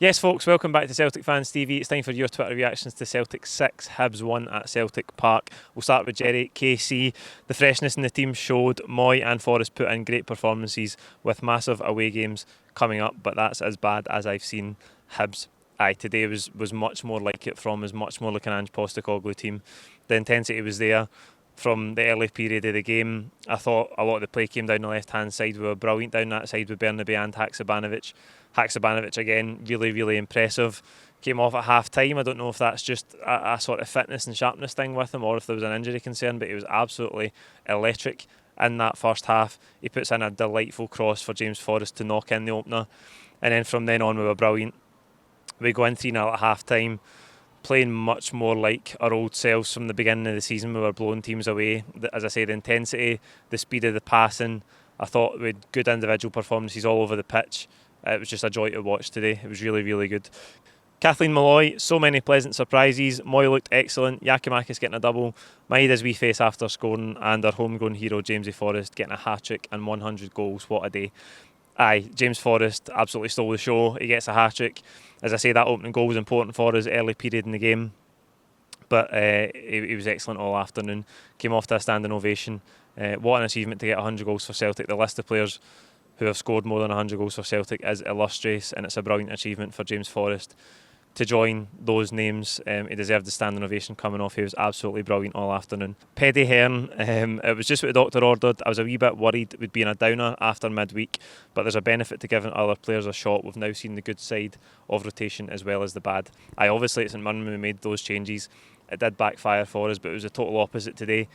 Yes, folks, welcome back to Celtic Fans TV. It's time for your Twitter reactions to Celtic 6, Hibs 1 at Celtic Park. We'll start with Jerry, KC. The freshness in the team showed. Moy and Forrest put in great performances with massive away games coming up, but that's as bad as I've seen Hibs. Today was much more like it from, was much more like an Ange Postecoglou team. The intensity was there from the early period of the game. I thought a lot of the play came down the left-hand side. We were brilliant down that side with Bernabei and Haksabanovic. Haksabanovic again, really impressive. Came off at half-time. I don't know if that's just a sort of fitness and sharpness thing with him or if there was an injury concern, but he was absolutely electric in that first half. He puts in a delightful cross for James Forrest to knock in the opener. And then from then on we were brilliant. We go in 3-0 at half-time, playing much more like our old selves from the beginning of the season. We were blowing teams away. As I say, the intensity, the speed of the passing. I thought we had good individual performances all over the pitch. It was just a joy to watch today. It was really good. Kathleen Malloy, so many pleasant surprises. Moy looked excellent. Giakoumakis getting a double. Maeda's wee face after scoring. And our homegrown hero, James Forrest, getting a hat-trick and 100 goals. What a day. James Forrest absolutely stole the show. He gets a hat-trick. As I say, that opening goal was important for us early period in the game. But he was excellent all afternoon. Came off to a standing ovation. What an achievement to get 100 goals for Celtic. The list of players who have scored more than 100 goals for Celtic is illustrious, and it's a brilliant achievement for James Forrest to join those names. He deserved the standing ovation coming off. He was absolutely brilliant all afternoon. Paddy Hearn, it was just what the doctor ordered. I was a wee bit worried it would be in a downer after midweek, but there's a benefit to giving other players a shot. We've now seen the good side of rotation as well as the bad. Obviously at St Mirren we made those changes. It did backfire for us, but it was a total opposite today.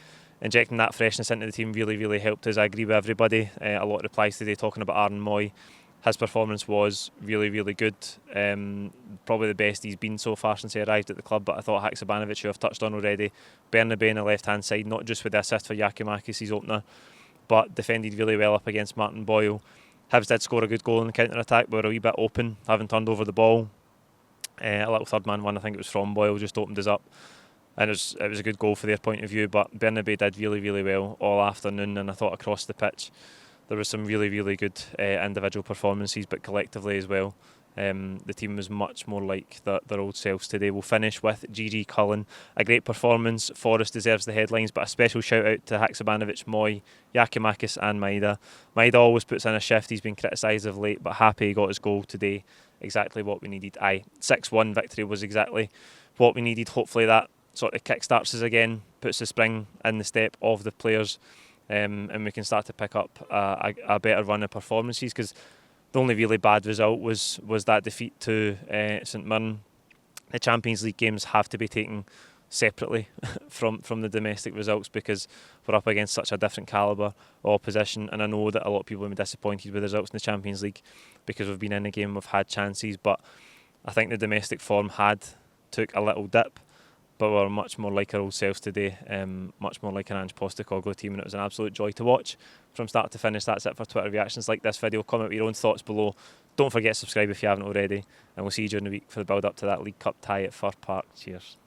Injecting that freshness into the team really helped us. I agree with everybody. A lot of replies today talking about Aaron Moy. His performance was really good. Probably the best he's been so far since he arrived at the club. But I thought Haksabanovic, who I've touched on already, Bernabei on the left-hand side, not just with the assist for Giakoumakis, his opener, but defended really well up against Martin Boyle. Hibs did score a good goal in the counter-attack. We were a wee bit open, having turned over the ball. A little third-man one, I think it was from Boyle, just opened us up. And it was a good goal for their point of view. But Bernabei did really well all afternoon, and I thought across the pitch there was some really good individual performances, but collectively as well. The team was much more like their old selves today. We'll finish with GG Cullen. A great performance. Forrest deserves the headlines, but a special shout out to Haksabanovic, Moy, Giakoumakis and Maeda. Maeda always puts in a shift. He's been criticised of late, but happy he got his goal today. Exactly what we needed. 6-1 victory was exactly what we needed. Hopefully that sort of kick-starts us again, puts the spring in the step of the players, and we can start to pick up a better run of performances, because the only really bad result was that defeat to St Mirren. The Champions League games have to be taken separately from the domestic results, because we're up against such a different calibre of opposition, and I know that a lot of people have been disappointed with the results in the Champions League because we've been in the game, we've had chances, but I think the domestic form took a little dip. But we're much more like our old selves today, much more like an Ange Postecoglou team, and it was an absolute joy to watch from start to finish. That's it for Twitter reactions. Like this video, comment with your own thoughts below. Don't forget to subscribe if you haven't already, and we'll see you during the week for the build up to that League Cup tie at Fir Park. Cheers.